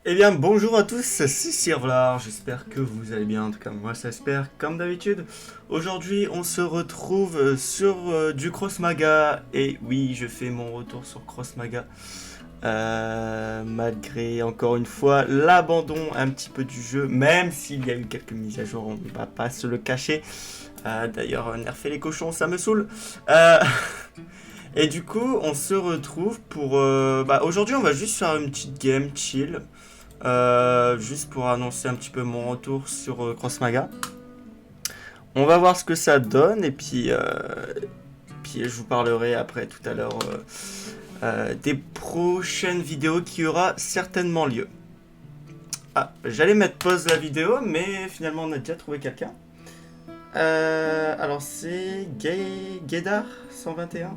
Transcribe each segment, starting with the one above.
Eh bien, bonjour à tous, c'est Sirvlar, j'espère que vous allez bien, en tout cas moi ça espère comme d'habitude. Aujourd'hui on se retrouve sur du Cross Maga, et oui je fais mon retour sur Cross Maga, malgré encore une fois l'abandon un petit peu du jeu, même s'il y a eu quelques mises à jour, on ne va pas se le cacher. D'ailleurs nerfer les cochons ça me saoule. Euh, et du coup on se retrouve pour... aujourd'hui on va juste faire une petite game chill. Juste pour annoncer un petit peu mon retour sur Cross Maga. On va voir ce que ça donne et puis je vous parlerai après tout à l'heure des prochaines vidéos qui aura certainement lieu. Ah, j'allais mettre pause la vidéo, mais finalement on a déjà trouvé quelqu'un. Alors c'est Gaydar 121.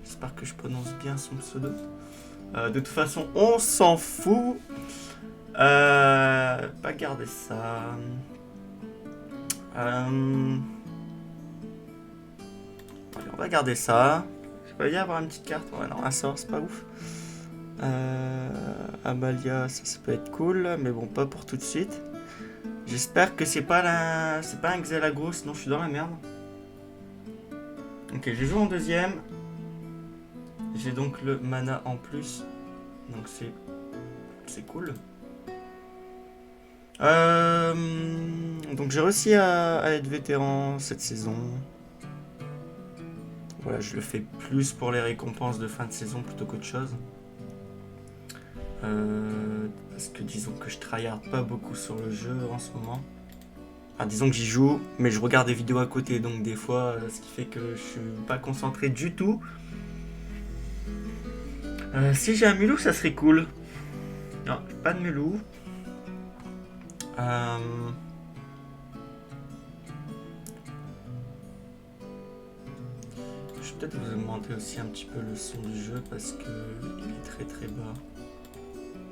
J'espère que je prononce bien son pseudo. De toute façon, on s'en fout. Pas garder ça. Euh, Allez, on va garder ça. Je peux y avoir une petite carte. Ouais, non, un sort, c'est pas ouf. Amalia, ça peut être cool, mais bon, pas pour tout de suite. J'espère que c'est pas un Xelagro, sinon je suis dans la merde. Ok, j'ai joué en deuxième. J'ai donc le mana en plus. Donc c'est cool. Donc j'ai réussi à être vétéran cette saison. Voilà, je le fais plus pour les récompenses de fin de saison plutôt qu'autre chose. Parce que disons que je tryhard pas beaucoup sur le jeu en ce moment. Enfin, disons que j'y joue, mais je regarde des vidéos à côté, donc des fois, ce qui fait que je suis pas concentré du tout. Si j'ai un mulou, ça serait cool. Non, pas de mulou. Euh, je vais peut-être vous augmenter aussi un petit peu le son du jeu parce que il est très très bas.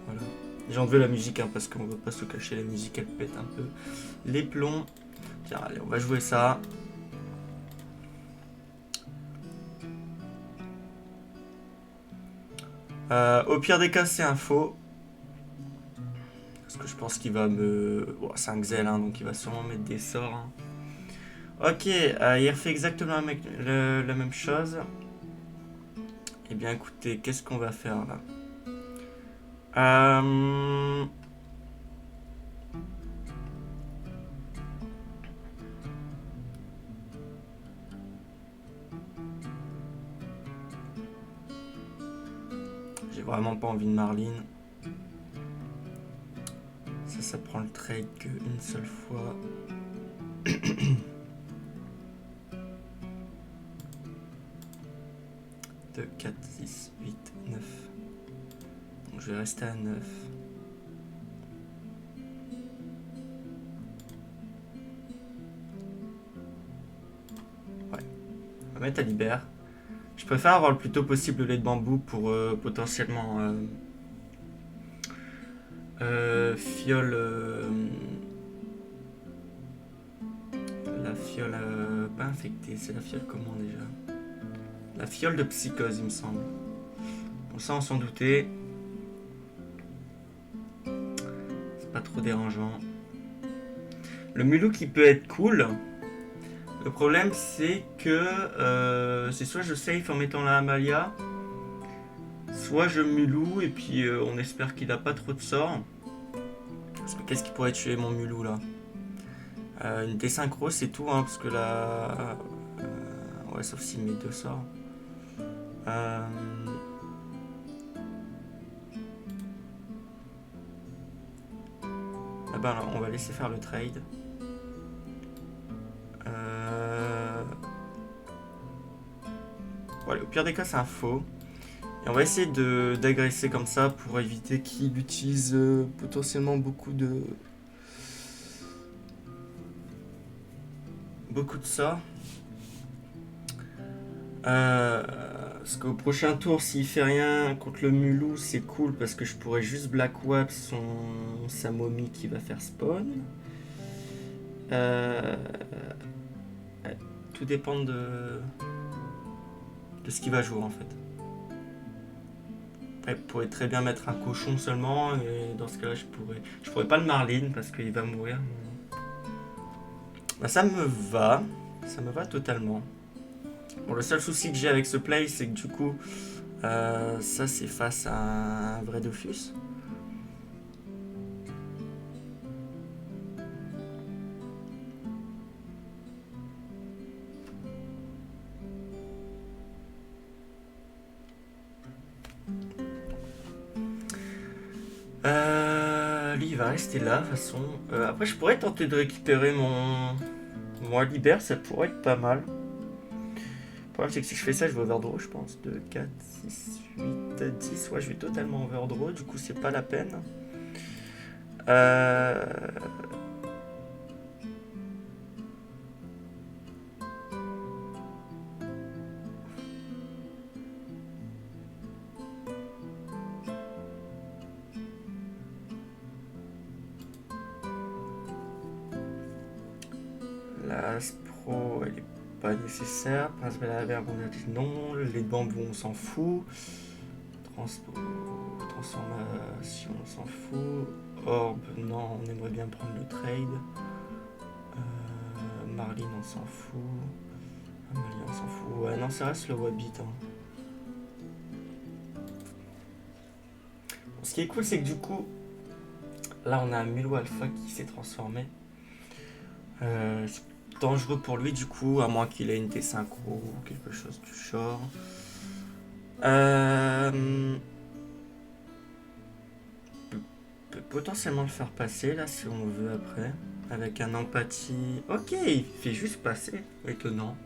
Voilà. J'ai enlevé la musique hein, parce qu'on veut pas se cacher, la musique elle pète un peu les plombs. Tiens, allez, on va jouer ça. Au pire des cas, c'est un faux. Parce que je pense qu'il va me. Bon, c'est un Xel, hein, donc il va sûrement mettre des sorts. Hein. Ok, il refait exactement la même chose. Eh bien, écoutez, qu'est-ce qu'on va faire là euh... J'ai vraiment pas envie de Marlene. Ça prend le trade qu'une seule fois. Deux, 4, 6, 8, 9. Donc je vais rester à 9. Ouais, on va mettre à Libère. Je préfère avoir le plus tôt possible le lait de bambou pour potentiellement fiole. La fiole pas infectée, c'est la fiole comment déjà? La fiole de psychose, il me semble. Bon, ça, on s'en doutait. C'est pas trop dérangeant. Le mulou qui peut être cool. Le problème, c'est que c'est soit je safe en mettant la Amalia, soit je mulou et puis on espère qu'il a pas trop de sorts. Parce que qu'est-ce qui pourrait tuer mon mulou là? Une désynchro, c'est tout, hein, parce que là. Ouais, sauf s'il met deux sorts. Euh, Ah ben, on va laisser faire le trade. Euh... Voilà, au pire des cas, c'est un faux. Et on va essayer d'agresser comme ça pour éviter qu'il utilise potentiellement beaucoup de ça. Parce qu'au prochain tour, s'il fait rien contre le mulou, c'est cool parce que je pourrais juste Black Wap sa momie qui va faire spawn. Euh, Tout dépend de ce qu'il va jouer en fait. Après, il pourrait très bien mettre un cochon seulement, et dans ce cas-là, je pourrais pas le Marlin parce qu'il va mourir. Bah, ça me va totalement. Bon, le seul souci que j'ai avec ce play, c'est que du coup, ça c'est face à un vrai Dofus. Lui il va rester là de toute façon. Après je pourrais tenter de récupérer mon Alibert, ça pourrait être pas mal. Le problème c'est que si je fais ça je vais overdraw je pense. 2, 4, 6, 8, 10. Ouais je vais totalement overdraw, du coup c'est pas la peine. La Aspro elle est pas nécessaire. Prince Belaver on a dit non. Les bambous on s'en fout. Transformation on s'en fout. Orbe non on aimerait bien prendre le trade. Marlin on s'en fout. Amalia on s'en fout. Ouais non ça reste le Wabbit hein. Ce qui est cool c'est que du coup là on a un Mulot Alpha qui s'est transformé. C'est dangereux pour lui du coup, à moins qu'il ait une T-synchro ou quelque chose du genre. Peut potentiellement le faire passer là si on veut après. Avec un empathie. Ok, il fait juste passer. Étonnant.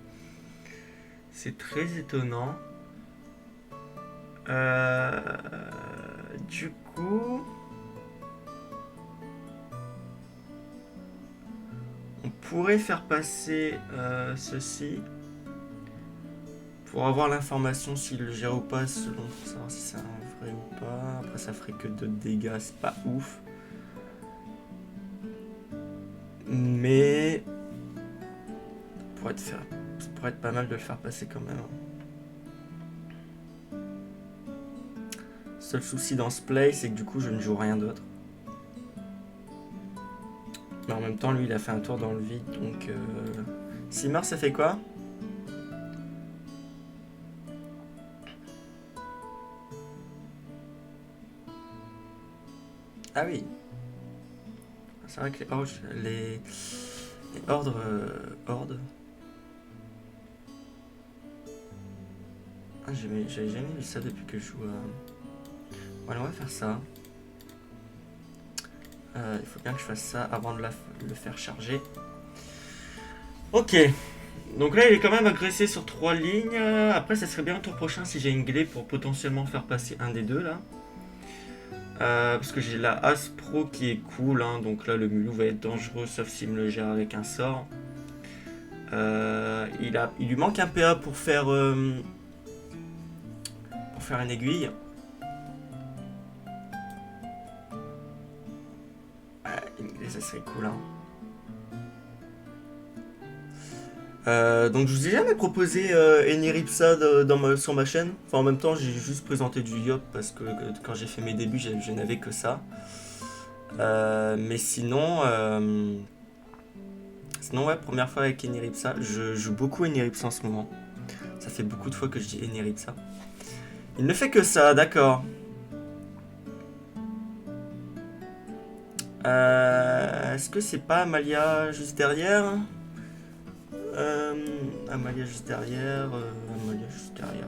C'est très étonnant. Du coup... On pourrait faire passer ceci pour avoir l'information s'il le gère ou pas, selon pour savoir si c'est un vrai ou pas. Après ça ferait que 2 dégâts, c'est pas ouf. Mais ça pourrait être pas mal de le faire passer quand même. Seul souci dans ce play, c'est que du coup je ne joue rien d'autre. Mais en même temps, lui, il a fait un tour dans le vide, donc... S'il meurt, ça fait quoi? Ah oui. C'est vrai que les ordres... Hordes... Ah, j'avais jamais vu ça depuis que je joue à... Voilà, on va faire ça. Il faut bien que je fasse ça avant de le faire charger. Ok. Donc là, il est quand même agressé sur 3 lignes. Après, ça serait bien au tour prochain si j'ai une glé pour potentiellement faire passer un des deux, là. Parce que j'ai la Aspro qui est cool, hein, donc là, le Mulou va être dangereux, sauf s'il me le gère avec un sort. Il lui manque un PA pour faire une aiguille. Et ça serait cool, hein. Donc je vous ai jamais proposé Eniripsa sur ma chaîne. Enfin en même temps j'ai juste présenté du Yop parce que quand j'ai fait mes débuts je n'avais que ça. Mais sinon ouais, première fois avec Eniripsa. Je joue beaucoup Eniripsa en ce moment. Ça fait beaucoup de fois que je dis Eniripsa. Il ne fait que ça, d'accord. Est-ce que c'est pas Amalia juste derrière? Amalia juste derrière,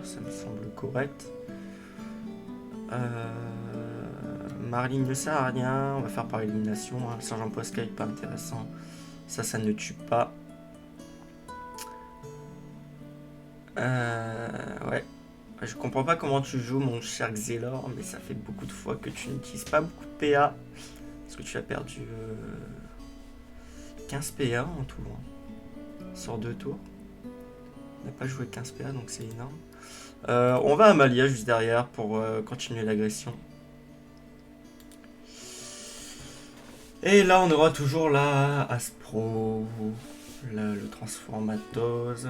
ça me semble correct. Marlin ne sert à rien, on va faire par élimination. Hein. Le sergent Posca est pas intéressant. Ça ne tue pas. Ouais. Je comprends pas comment tu joues, mon cher Xelor, mais ça fait beaucoup de fois que tu n'utilises pas beaucoup de PA. Parce que tu as perdu 15 PA en tout. Hein. Sur 2 tours. On n'a pas joué 15 PA, donc c'est énorme. On va à Amalia juste derrière pour continuer l'agression. Et là, on aura toujours la Aspro, le Transformatose.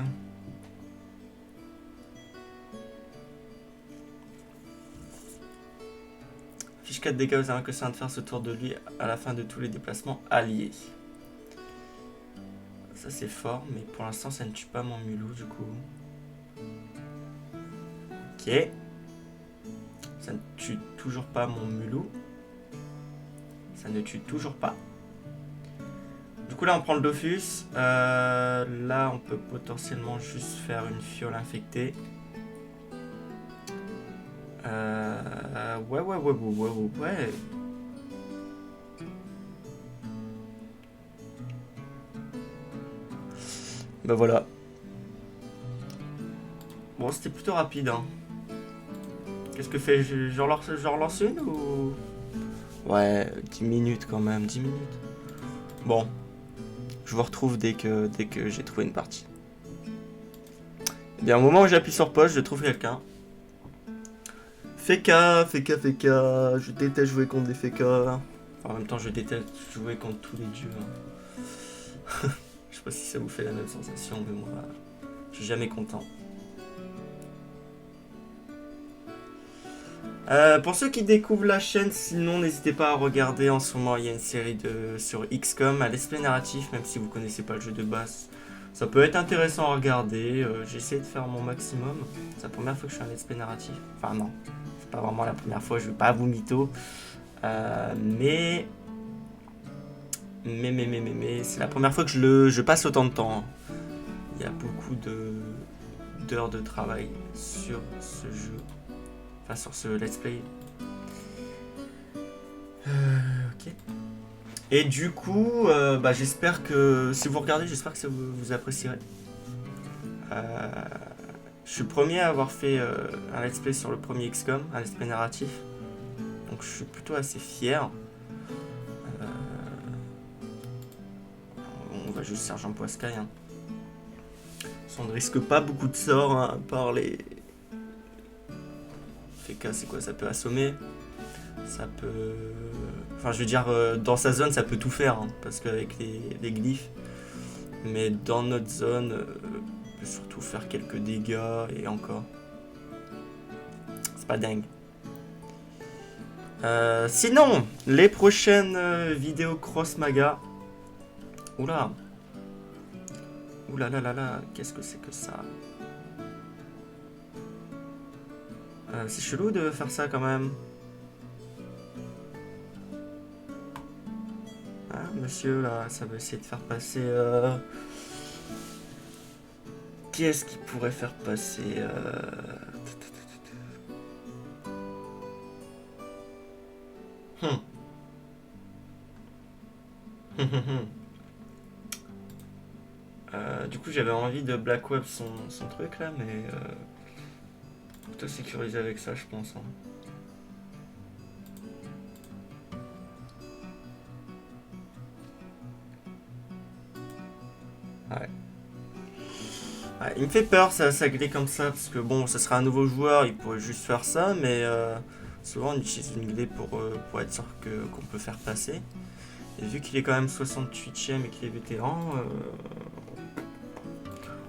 inflige 4 dégâts aux armes que ça adverse autour de lui à la fin de tous les déplacements alliés. Ça c'est fort, mais pour l'instant ça ne tue pas mon mulot du coup. Ok. Ça ne tue toujours pas mon mulot. Ça ne tue toujours pas. Du coup là on prend le Dofus. Là on peut potentiellement juste faire une fiole infectée. Ouais. Bah voilà. Bon, c'était plutôt rapide, hein. Qu'est-ce que fait? Je relance une ou... Ouais, 10 minutes quand même, 10 minutes. Bon. Je vous retrouve dès que j'ai trouvé une partie. Eh bien, au moment où j'appuie sur pause, je trouve quelqu'un. Feka. Je déteste jouer contre des Feka. En même temps, je déteste jouer contre tous les dieux. Hein. Je sais pas si ça vous fait la même sensation, mais moi, je suis jamais content. Pour ceux qui découvrent la chaîne, sinon n'hésitez pas à regarder. En ce moment il y a une série sur XCOM à l'esprit narratif, même si vous connaissez pas le jeu de base. Ça peut être intéressant à regarder. J'essaie de faire mon maximum. C'est la première fois que je fais un let's play narratif. Enfin non, c'est pas vraiment la première fois, je vais pas vous mytho. Mais c'est la première fois que je passe autant de temps. Il y a beaucoup d'heures de travail sur ce jeu. Enfin, sur ce let's play. Ok. Et du coup, j'espère que si vous regardez, j'espère que ça vous apprécierez. Je suis le premier à avoir fait un let's play sur le premier XCOM, un let's play narratif. Donc je suis plutôt assez fier. On va juste Sergent Poiscaille. Hein. Ça ne risque pas beaucoup de sorts, hein, à part les... Feka, c'est quoi? Ça peut assommer. Ça peut... Enfin, je veux dire, dans sa zone, ça peut tout faire, hein, parce qu'avec les glyphes. Mais dans notre zone, peut surtout faire quelques dégâts, et encore. C'est pas dingue. Sinon, les prochaines vidéos Cross Maga. Oula. Oula là là là, qu'est-ce que c'est que ça? C'est chelou de faire ça quand même. Ah, monsieur, là, ça veut essayer de faire passer... Qu'est-ce qui pourrait faire passer... Du coup, j'avais envie de Black Web son truc là, mais... plutôt sécurisé avec ça, je pense. Hein. Ouais. Ouais, il me fait peur ça glisse comme ça, parce que bon, ça sera un nouveau joueur, il pourrait juste faire ça, mais souvent on utilise une glisse pour être sûr qu'on peut faire passer. Et vu qu'il est quand même 68ème et qu'il est vétéran,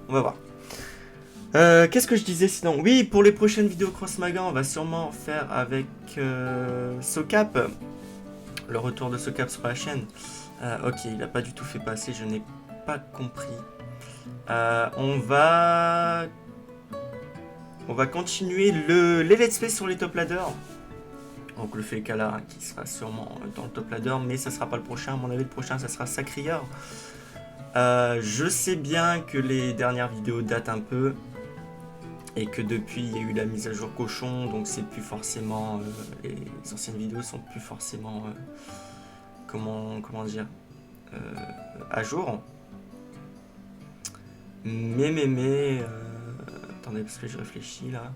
on va voir. Qu'est-ce que je disais sinon? Oui, pour les prochaines vidéos Cross Maga, on va sûrement faire avec Socap. Le retour de Socap sur la chaîne. Ok, il n'a pas du tout fait passer, je n'ai pas compris. On va continuer les let's play sur les top ladders. Donc le Feka là, qui sera sûrement dans le top ladder, mais ça sera pas le prochain. À mon avis, le prochain, ça sera Sacrieur. Je sais bien que les dernières vidéos datent un peu. Et que depuis il y a eu la mise à jour cochon, donc c'est plus forcément les anciennes vidéos sont plus forcément comment dire à jour. Mais attendez, parce que je réfléchis là.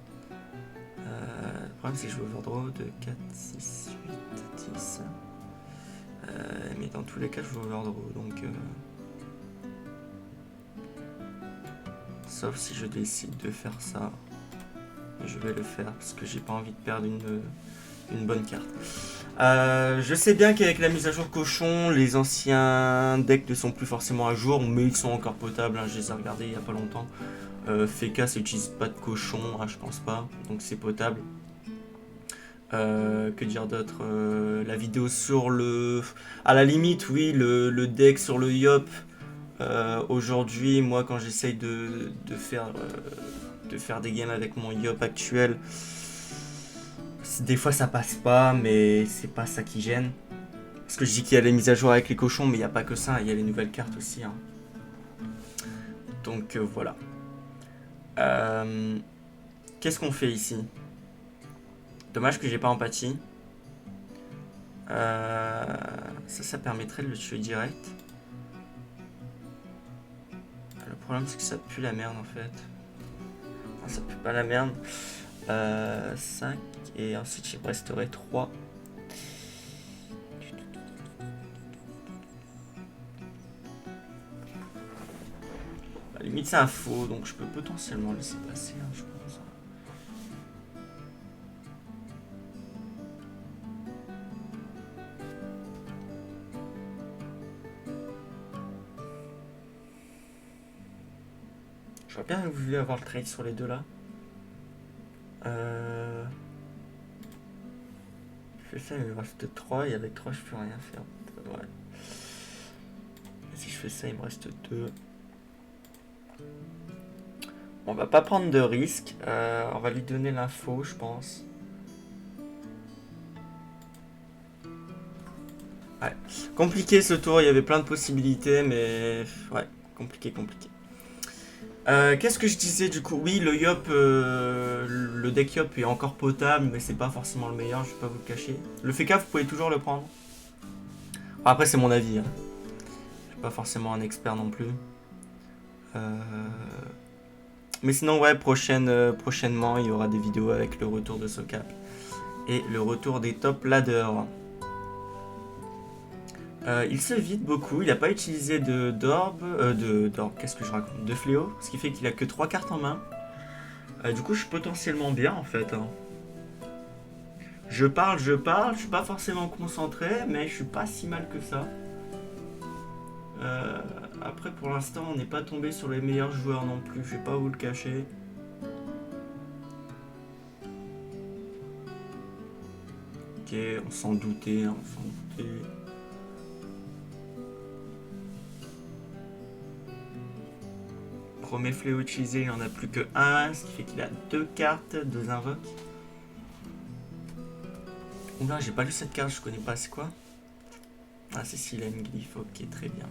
Le problème c'est que je vais overdraw de 4, 6, 8, 10. Mais dans tous les cas je vais overdraw, donc sauf si je décide de faire ça. Je vais le faire parce que j'ai pas envie de perdre une bonne carte. Je sais bien qu'avec la mise à jour cochon, les anciens decks ne sont plus forcément à jour, mais ils sont encore potables. Hein, je les ai regardés il y a pas longtemps. Feka ça n'utilise pas de cochon, hein, je pense pas, donc c'est potable. Que dire d'autre, la vidéo sur le... À la limite, oui, le deck sur le Yop. Aujourd'hui, moi, quand j'essaye de faire des games avec mon Yop actuel, des fois ça passe pas, mais c'est pas ça qui gêne. Parce que je dis qu'il y a les mises à jour avec les cochons, mais il n'y a pas que ça, il y a les nouvelles cartes aussi. Hein. Donc voilà. Qu'est-ce qu'on fait ici? Dommage que j'ai pas empathie. Ça permettrait de le tuer direct. Le problème c'est que ça pue la merde en fait. Enfin, ça pue pas la merde. 5 et ensuite il me resterait 3. Limite c'est un faux, donc je peux potentiellement laisser passer, hein, je pense. J'aurais bien voulu avoir le trade sur les deux là. Je fais ça, il me reste 3 et avec 3 je peux rien faire. Ouais. Et si je fais ça, il me reste 2. On va pas prendre de risque. On va lui donner l'info, je pense. Ouais. Compliqué ce tour, il y avait plein de possibilités, mais ouais, compliqué. Qu'est-ce que je disais du coup? Oui, le Yop, le deck Yop est encore potable, mais c'est pas forcément le meilleur, je vais pas vous le cacher. Le FK, vous pouvez toujours le prendre. Enfin, après, c'est mon avis. Hein. Je suis pas forcément un expert non plus. Mais sinon, ouais, prochainement, il y aura des vidéos avec le retour de Socap et le retour des top ladders. Il se vide beaucoup, il n'a pas utilisé d'orbe, qu'est-ce que je raconte, de fléau, ce qui fait qu'il a que 3 cartes en main. Du coup, je suis potentiellement bien en fait. Hein. Je parle, je suis pas forcément concentré, mais je suis pas si mal que ça. Après, pour l'instant, on n'est pas tombé sur les meilleurs joueurs non plus, je vais pas vous le cacher. Ok, on s'en doutait, hein, on s'en doutait. Premier fléau utilisé, il n'en a plus que 1, ce qui fait qu'il a 2 cartes, 2 invoques. Oula, j'ai pas lu cette carte, je connais pas, c'est quoi? Ah, c'est s'il a une glyphe, ok, très bien.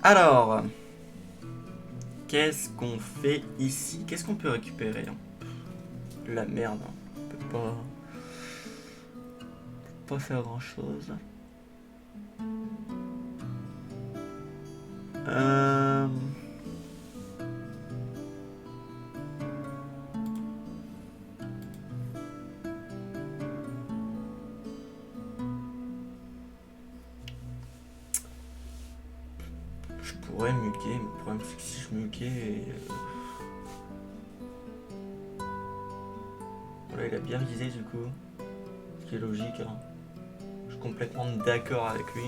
Alors, qu'est-ce qu'on fait ici? Qu'est-ce qu'on peut récupérer? La merde, hein. On peut pas faire grand-chose. Je pourrais muguer, mais le problème c'est que si je muguais... Voilà, il a bien visé du coup. Ce qui est logique. Hein. Je suis complètement d'accord avec lui.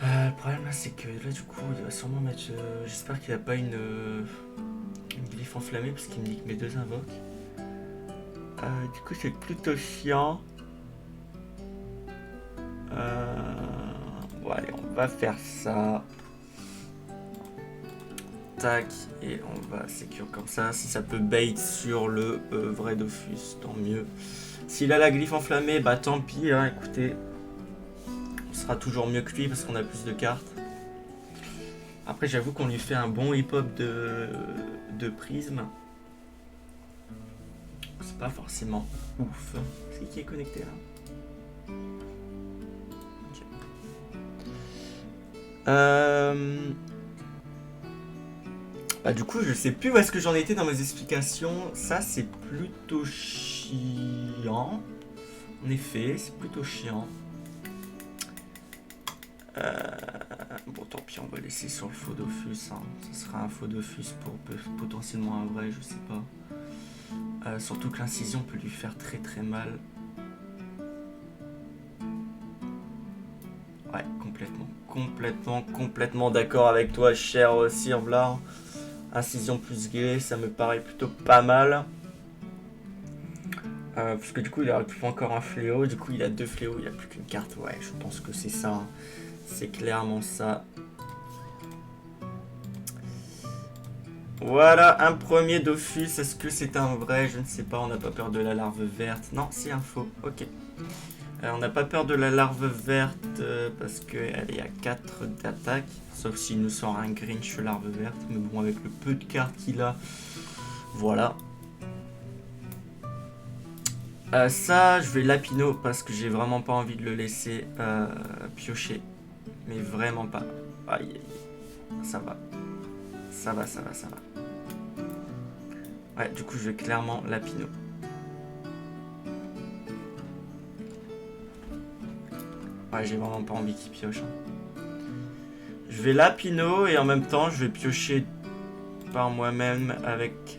Le problème là c'est que là du coup il va sûrement mettre... J'espère qu'il a pas une glyphe enflammée parce qu'il me dit que mes 2 invoques. Du coup c'est plutôt chiant. Bon allez, on va faire ça. Tac, et on va sécure comme ça. Si ça peut bait sur le vrai Dofus, tant mieux. S'il a la glyphe enflammée, bah tant pis, hein, écoutez. On sera toujours mieux que lui parce qu'on a plus de cartes. Après j'avoue qu'on lui fait un bon hip-hop de prisme. C'est pas forcément ouf. C'est qui est connecté là? Bah du coup je sais plus où est-ce que j'en étais dans mes explications. Ça c'est plutôt chiant. En effet c'est plutôt chiant. Bon tant pis on va laisser sur le faux Dofus. Hein. Ça sera un faux Dofus pour potentiellement un vrai, je sais pas. Surtout que l'incision peut lui faire très très mal. Ouais, complètement d'accord avec toi, cher Sir Vlar. Incision plus guet, ça me paraît plutôt pas mal. Parce que du coup, il aurait plus encore un fléau. Du coup, il a 2 fléaux, il a plus qu'une carte. Ouais, je pense que c'est ça. Hein. C'est clairement ça. Voilà, un premier Dofus. Est-ce que c'est un vrai? Je ne sais pas. On n'a pas peur de la larve verte. Non, c'est un faux. Ok. On n'a pas peur de la larve verte parce qu'elle est à 4 d'attaque. Sauf s'il nous sort un Grinch larve verte. Mais bon, avec le peu de cartes qu'il a, voilà. Ça, je vais lapino parce que j'ai vraiment pas envie de le laisser piocher. Mais vraiment pas. Aïe, aïe, ça va. Ça va, ça va, ça va. Ouais, du coup, je vais clairement lapino. Ouais, j'ai vraiment pas envie qu'il pioche. Hein. Je vais lapino et en même temps, je vais piocher par moi-même avec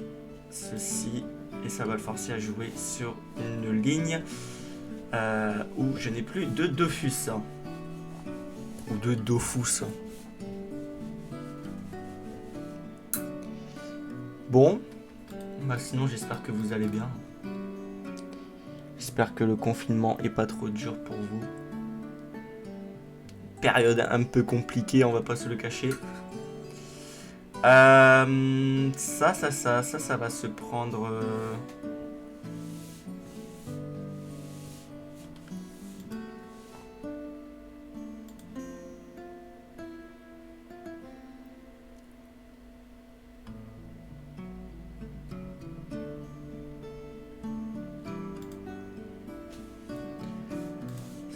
ceci. Et ça va le forcer à jouer sur une ligne où je n'ai plus de Dofus. Hein. Ou de Dofus. Bon. Bah sinon, j'espère que vous allez bien. J'espère que le confinement est pas trop dur pour vous. Période un peu compliquée, on va pas se le cacher. Ça va se prendre...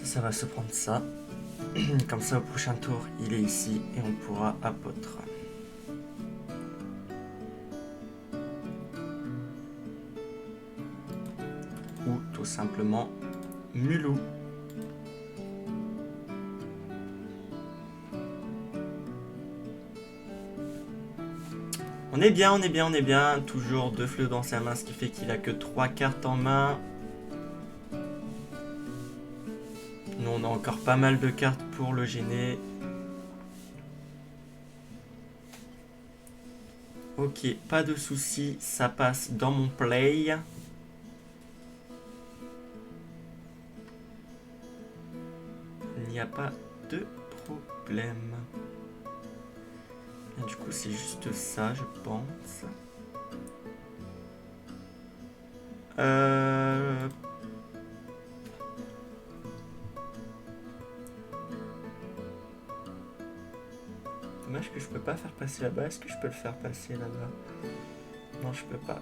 Ça va se prendre ça. Comme ça, au prochain tour, il est ici et on pourra apôtre. Ou tout simplement Mulou. On est bien, on est bien, on est bien. Toujours 2 fléaux dans sa main, ce qui fait qu'il a que 3 cartes en main. Nous, on a encore pas mal de cartes pour le gêner. Ok, pas de soucis, ça passe dans mon play. Il n'y a pas de problème. Et du coup, c'est juste ça, je pense. Dommage que je peux pas faire passer là-bas. Est-ce que je peux le faire passer là-bas? Non, je peux pas.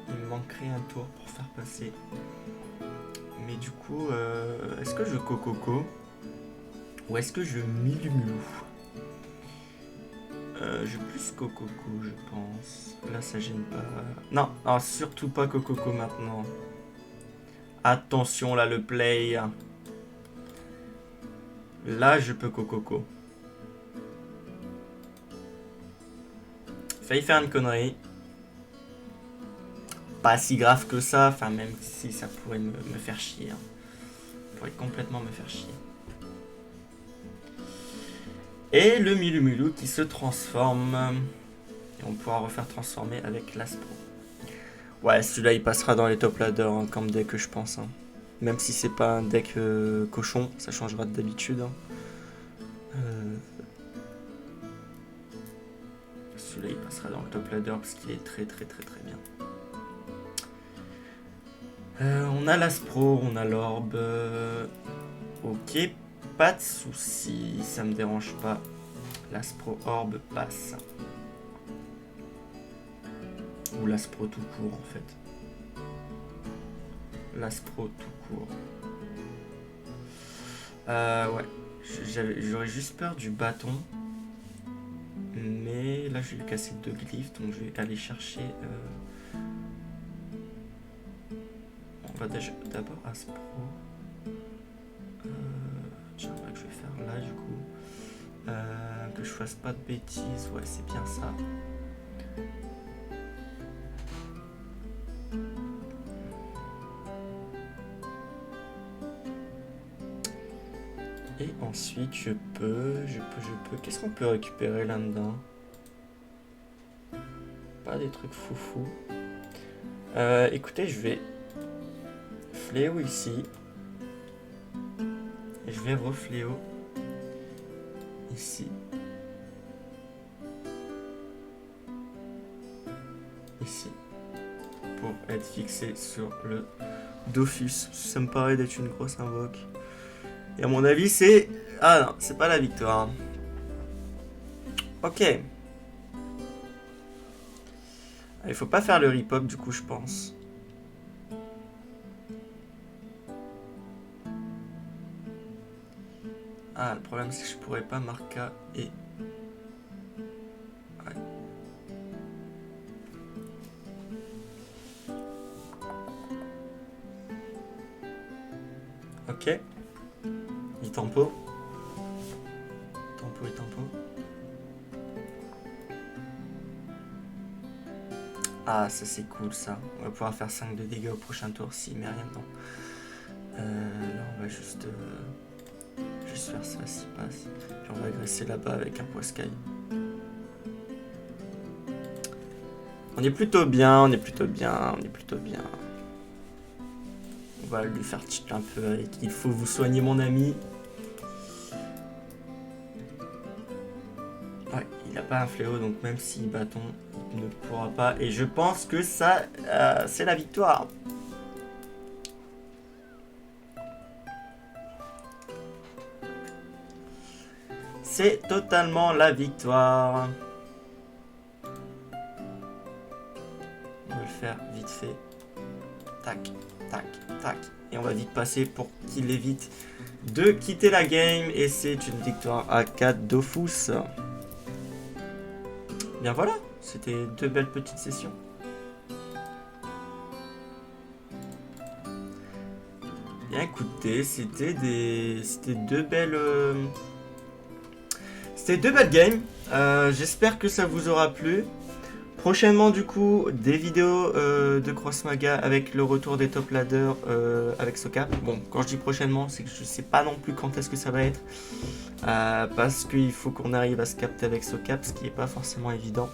Il me manquerait un tour pour faire passer. Mais du coup, est-ce que je cococo? Ou est-ce que je milumulou? Je plus cococo, je pense. Là, ça gêne pas. Non, non, surtout pas cococo maintenant. Attention, là, le play. Là, je peux cococo. Failli faire une connerie. Pas si grave que ça, enfin même si ça pourrait me faire chier. Hein. Ça pourrait complètement me faire chier. Et le Milumulu qui se transforme. Et on pourra refaire transformer avec l'Aspro. Ouais, celui-là il passera dans les top ladders hein, comme deck je pense. Hein. Même si c'est pas un deck cochon, ça changera d'habitude. Hein. Celui-là il passera dans le top ladder parce qu'il est très très très très bien. On a l'Aspro, on a l'Orbe. Ok, pas de soucis, ça me dérange pas. L'Aspro Orbe passe. Ou l'Aspro tout court en fait. L'Aspro tout court. Ouais, j'aurais juste peur du bâton. Mais là je vais lui casser 2 glyphes, donc je vais aller chercher... On va d'abord Aspro. Tiens, là que je vais faire là du coup. Que je fasse pas de bêtises, ouais c'est bien ça. Et ensuite je peux. Qu'est-ce qu'on peut récupérer là-dedans? Pas des trucs foufou. Écoutez, je vais fléau ici. Et je vais refléau ici. Ici. Pour être fixé sur le Dofus. Ça me paraît d'être une grosse invoque. Et à mon avis, c'est... Ah non, c'est pas la victoire. Ok. Il faut pas faire le rip-hop du coup, je pense. Ah, le problème c'est que je pourrais pas marquer et... Ouais. Ok. Il tempo. Tempo et tempo. Ah, ça c'est cool ça. On va pouvoir faire 5 de dégâts au prochain tour s'il met rien dedans. Là on va juste faire ça s'il passe. Puis on va agresser là-bas avec un poiscaille. On est plutôt bien, on est plutôt bien, on est plutôt bien. On va lui faire cheat un peu avec il faut vous soigner mon ami. Ouais, il n'a pas un fléau donc même s'il bâton, il ne pourra pas. Et je pense que ça, c'est la victoire. C'est totalement la victoire. On va le faire vite fait. Tac, tac, tac. Et on va vite passer pour qu'il évite de quitter la game. Et c'est une victoire à 4 Dofus. Bien voilà, c'était 2 belles petites sessions. Bien écoutez, c'était 2 belles... C'était 2 belles games. J'espère que ça vous aura plu. Prochainement du coup des vidéos de Cross Maga avec le retour des top ladders avec Socap. Bon, quand je dis prochainement, c'est que je sais pas non plus quand est-ce que ça va être. Parce qu'il faut qu'on arrive à se capter avec Socap, ce qui n'est pas forcément évident.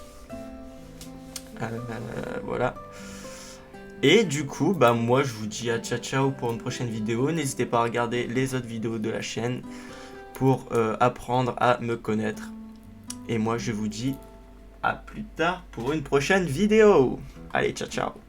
Voilà. Et du coup, bah moi je vous dis à ciao ciao pour une prochaine vidéo. N'hésitez pas à regarder les autres vidéos de la chaîne pour apprendre à me connaître. Et moi je vous dis à plus tard pour une prochaine vidéo. Allez, ciao ciao.